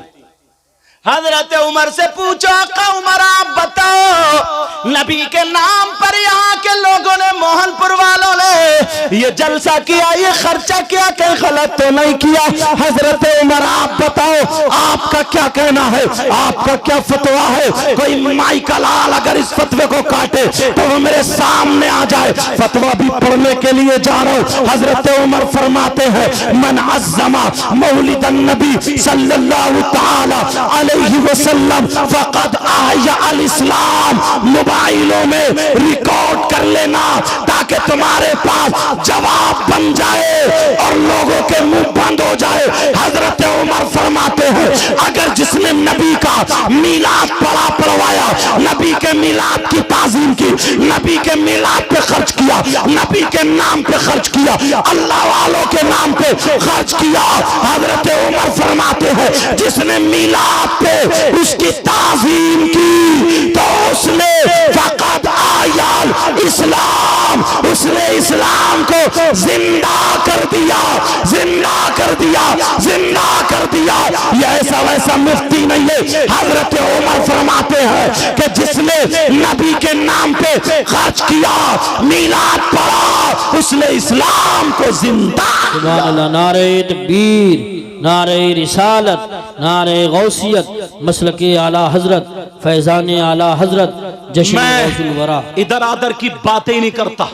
हजरत उमर से पूछो, आका उमर आप बताओ नबी के नाम पर यहाँ के लोगों ने, मोहनपुर वालों ने ये जलसा किया, ये खर्चा किया, कहीं गलत तो नहीं किया? हजरत उमर आप बताओ, आपका क्या कहना है, आपका क्या फतवा है? कोई माई का लाल अगर इस फतवे को काटे तो वो मेरे सामने आ जाए। फतवा भी पढ़ने के लिए जा रहा हूं। हजरत उमर फरमाते हैं, मन अज़्ज़मा मौलिदन नबी सल्लल्लाहु ताला अलैहि वसल्लम फक़द आया अल इस्लाम। मोबाइलों में रिकॉर्ड कर लेना ताकि तुम्हारे पास जवाब बन जाए और लोगों के मुंह बंद हो जाए। हजरत उमर फरमाते हैं, अगर जिसने नबी का मिलाद पढ़वाया, नबी के मिलाद की ताज़ीम की, नबी के मिलाद पे खर्च किया, नबी के नाम पे खर्च किया, अल्लाह वालों के नाम पे खर्च किया, हजरत उमर फरमाते हैं जिसने मिलाद पे उसकी ताज़ीम की तो उसने फक़द आयाल इस्लाम, उसने इस्लाम को जिंदा कर दिया, जिंदा कर दिया, जिंदा कर दिया। यह ऐसा वैसा मुफ्ती नहीं है। हजरत उमर फरमाते हैं कि जिसने नबी के नाम पे खर्च किया, मिलाद पढ़ा, उसने इस्लाम को जिंदा। सुभान अल्लाह। नारे तकबीर, नारे रिसालत, नारे गौसियत, मसलके आला हजरत, फैजान आला हजरत, जश्न रसूल वरा। इधर आदर की बातें ही नहीं करता।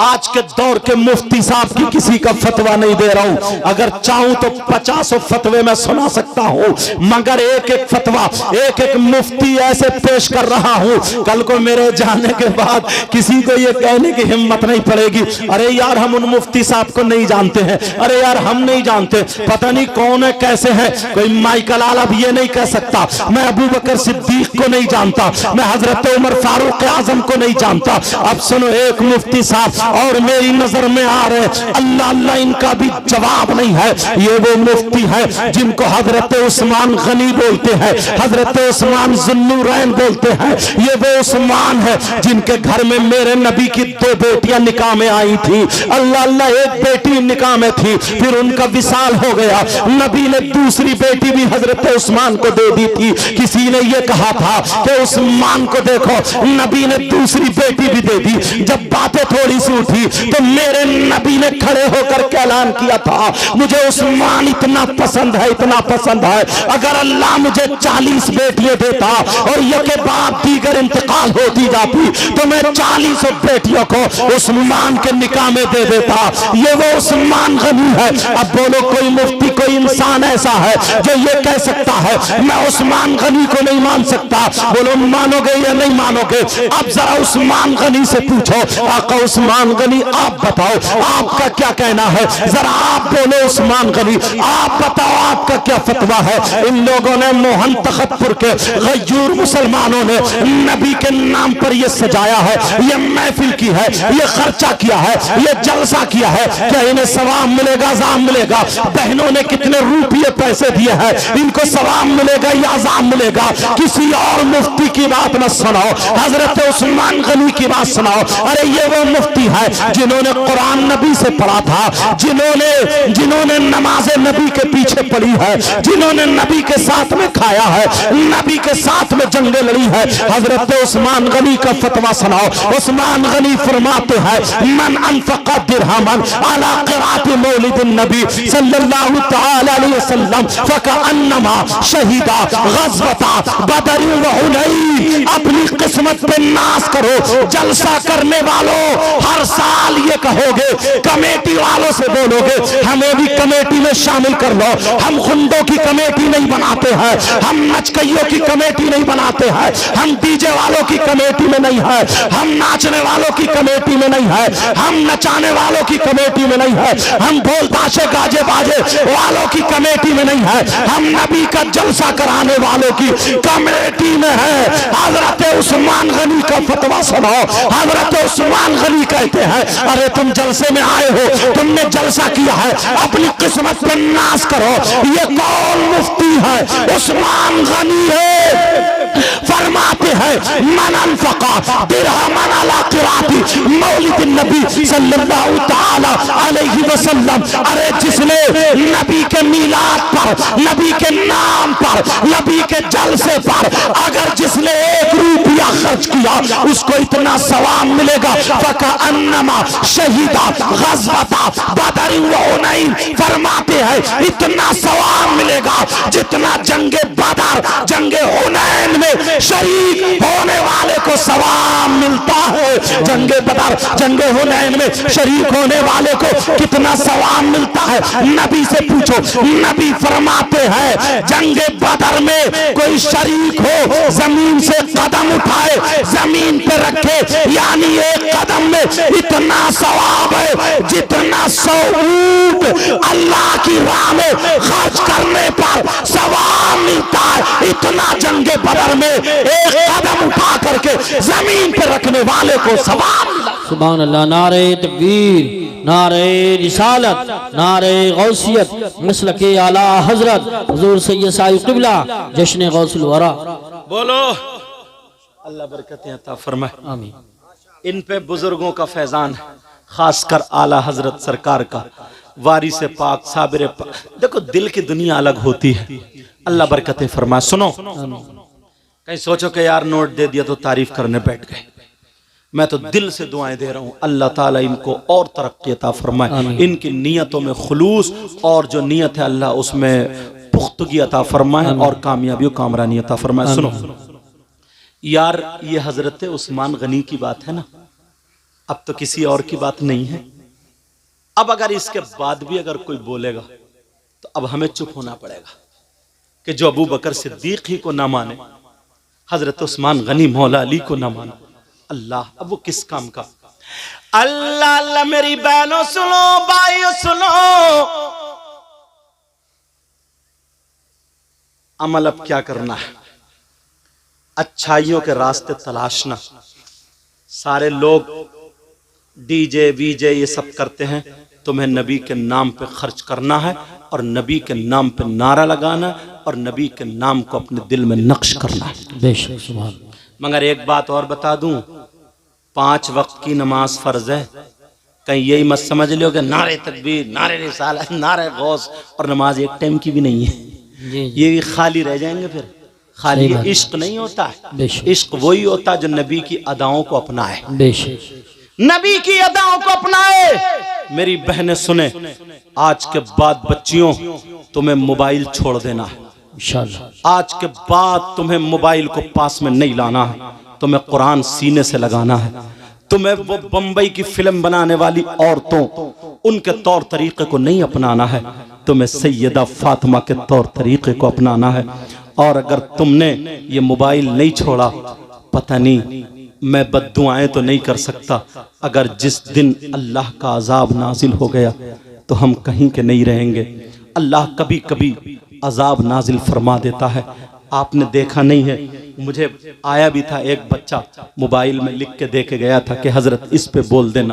आज के दौर के मुफ्ती साहब की किसी का फतवा नहीं दे रहा हूं। अगर चाहूं तो 50 फतवे में सुना सकता हूं, मगर एक एक फतवा, एक एक मुफ्ती ऐसे पेश कर रहा हूं, कल को मेरे जाने के बाद किसी को ये कहने की हिम्मत नहीं पड़ेगी, अरे यार हम उन मुफ्ती साहब को नहीं जानते हैं, अरे यार हम नहीं जानते, पता नहीं कौन है, कैसे है। कोई माइकल आल अब ये नहीं कह सकता मैं अबू बकर सिद्दीक को नहीं जानता, मैं हजरत उमर फारूक आजम को नहीं जानता। अब सुनो, एक मुफ्ती साहब और मेरी नजर में आ रहे, अल्लाह अल्लाह इनका भी जवाब नहीं है। ये वो मुफ्ती है जिनको हजरत उस्मान गनी बोलते हैं, हजरत उस्मान जुन्नूरैन बोलते हैं। ये वो उस्मान है जिनके घर में मेरे नबी की 2 बेटियां निकाह में आई थी। अल्लाह अल्लाह, एक बेटी निकाह में थी, फिर उनका विसाल हो गया, नबी ने दूसरी बेटी भी हजरत उस्मान को दे दी थी। किसी ने ये कहा था कि उस्मान को देखो, नबी ने दूसरी बेटी भी दे दी। जब बातें थोड़ी सी उठी तो मेरे नबी ने खड़े होकर के ऐलान किया था, मुझे उस्मान इतना पसंद है, इतना पसंद है, अगर अल्लाह मुझे 40 बेटियां देता और ये के बाद दीगर इंतकाल होती जाती तो मैं 40 बेटियों को उस्मान के निकाह में दे देता। ये वो उस्मान गनी है। अब बोलो, कोई मुफ्ती, कोई इंसान ऐसा है जो ये कह सकता है मैं उस्मान गनी को नहीं मान सकता? बोलो, मानोगे या नहीं मानोगे? अब जरा उस्मान गनी से पूछो, आका उस्मान गनी आप बताओ, आपका क्या कहना है? जरा आप बोलो उस्मान गनी, आप बताओ आपका क्या फतवा है? इन लोगों ने, मोहन तखतपुर के गयूर मुसलमानों ने नबी के नाम पर ये सजाया है, ये महफिल की है, ये खर्चा किया है, ये जलसा किया है। क्या इन्हें सवाब मिलेगा, अज़ाब मिलेगा? बहनों ने कितने रुपये पैसे दिए हैं, इनको सवाब मिलेगा या अज़ाब मिलेगा? किसी और मुफ्ती की बात न सुनाओ, हजरत उस्मान गनी की बात सुनाओ। अरे ये वो मुफ्ती है जिन्होंने कुरान नबी से पढ़ा था, जिन्होंने नमाज़े नबी के पीछे पढ़ी है, जिन्होंने नबी के साथ में खाया है, नबी के साथ में जंगे लड़ी है। हजरत उस्मान गनी का फतवा सुनाओ। उस्मान गनी फरमाते हैं, मन अनफक़ा दिरहमन अला क़िराअति मौलिदिन नबी सल्लल्लाहु तआला अलैहि वसल्लम फ़कअन्नमा शहीदा ग़ज़वता बदर व हुनैन। अपनी किस्मत पे नाश करो। जलसा करने वालों, हर साल ये कहोगे, कमेटी वालों से बोलोगे हमें भी कमेटी में शामिल कर लो। हम गुंडों की कमेटी नहीं बनाते हैं, हम नचकइयों की कमेटी नहीं बनाते हैं, हम डीजे वालों की कमेटी में नहीं है, हम नाचने वालों की कमेटी में नहीं है, हम नचाने वालों की कमेटी में नहीं है, हम ढोल ताशे गाजे बाजे वालों की कमेटी में नहीं है, हम नबी का जलसा कराने वालों की कमेटी में है। हजरत उस्मान गनी का फतवा सुनाओ। हजरत उस्मान गनी कहते हैं, अरे तुम जलसे में आए हो, तुमने जलसा किया है, अपनी किस्मत पर नाश करो। ये कौन मुफ्ती है? उस्मान गनी है। फरमाते हैं, मन अनफक़ा दिरहमन अला क़िराअति मौलिदिन नबी सल्लल्लाहु तआला अलैहि वसल्लम। अरे जिसने नबी के मिलाद पर, नबी के नाम पर, नबी के जलसे पर अगर जिसने 1 रुपया खर्च किया उसको इतना सवाब मिलेगा फकअन्नमा शहीदा गज़वता बदर व हुनैन। फरमाते हैं इतना सवाब मिलेगा जितना जंगे बदर जंगे हुनैन में शरीक होने वाले को सवाब मिलता है। जंगे बदर जंगे हुनैन में शरीक होने वाले को कितना सवाब मिलता है नबी से पूछो। नबी फरमाते हैं जंगे बदर में कोई शरीक हो जमीन से कदम उठाए जमीन पे रखे यानी एक कदम में इतना सवाब है जितना 100 ऊंट अल्लाह की राह में खर्च करने पर सवाब मिलता है। इतना जंगे बदर में एक कदम उठा करके जमीन पे रखने वाले को सवाब मिला। सुभान अल्लाह। नारे तकबीर, नारे रिसालत, नारे गौसियत, मसलके आला हजरत हुजूर सैयद साहिब क़िबला जश्न गौसुल वरा। बोलो अल्लाह बरकतें अता फरमाए। आमीन। इन पे बुजुर्गों का फैजान है, खासकर आला हजरत सरकार का, वारिस पाक साबिर पाक। देखो दिल की दुनिया अलग होती है, अल्लाह बरकतें फरमाए। सुनो, कहीं सोचो कि यार नोट दे दिया तो तारीफ करने बैठ गए। मैं तो दिल से दुआएं दे रहा हूँ अल्लाह ताला इनको और तरक्की अता फरमाए, इनकी नीयतों में खुलूस और जो नीयत है अल्लाह उसमें पुख्तगी अता फरमाए और कामयाबी और कामरानी अता फरमाए। सुनो यार, ये हजरत उस्मान गनी की बात है ना, अब तो किसी और की बात नहीं है। अब अगर इसके बाद भी अगर कोई बोलेगा तो अब हमें चुप होना पड़ेगा कि जो अबू बकर सिद्दीक ही को ना माने, हजरत उस्मान गनी मौला अली को ना माने, अल्लाह अब वो किस काम का। अल्लाह अल्लाह मेरी बहनों सुनो, भाइयों सुनो, अमल अब क्या करना है, अच्छाइयों के रास्ते तलाशना। सारे लोग डीजे वीजे ये सब करते हैं, तुम्हें नबी के नाम पे खर्च करना है और नबी के नाम पे नारा लगाना और नबी के नाम को अपने दिल में नक्श करना है। बेशक सुभान। मगर एक बात और बता दूं, 5 वक्त की नमाज फर्ज है। कहीं यही मत समझ लो कि नारे तकबीर, नारे रिसालत, नारे गौस और नमाज एक टाइम की भी नहीं है। ये भी खाली रह जाएंगे फिर। खाली इश्क नहीं होता है, इश्क वही होता है जो नबी की अदाओं को अपनाए, नबी की अदाओं को अपनाए। मेरी बहनें सुने, आज के बाद बच्चियों तुम्हें मोबाइल छोड़ देना है इंशाअल्लाह। आज के बाद तुम्हें मोबाइल को पास में नहीं लाना है, तुम्हें कुरान सीने से लगाना है। तुम्हें वो बंबई की फिल्म बनाने वाली औरतों उनके तौर तरीके को नहीं अपनाना है, तुम्हें सैयदा फातिमा के तौर तरीके को अपनाना है। और अगर तुमने ये मोबाइल नहीं छोड़ा, पता नहीं, मैं बद्दुआएं तो नहीं कर सकता, अगर जिस दिन अल्लाह का अजाब नाजिल हो गया तो हम कहीं के नहीं रहेंगे। अल्लाह कभी कभी अजाब नाजिल फरमा देता है। आपने देखा नहीं है, मुझे आया भी था एक बच्चा मोबाइल में लिख के दे के गया था कि हजरत इस पे बोल देना।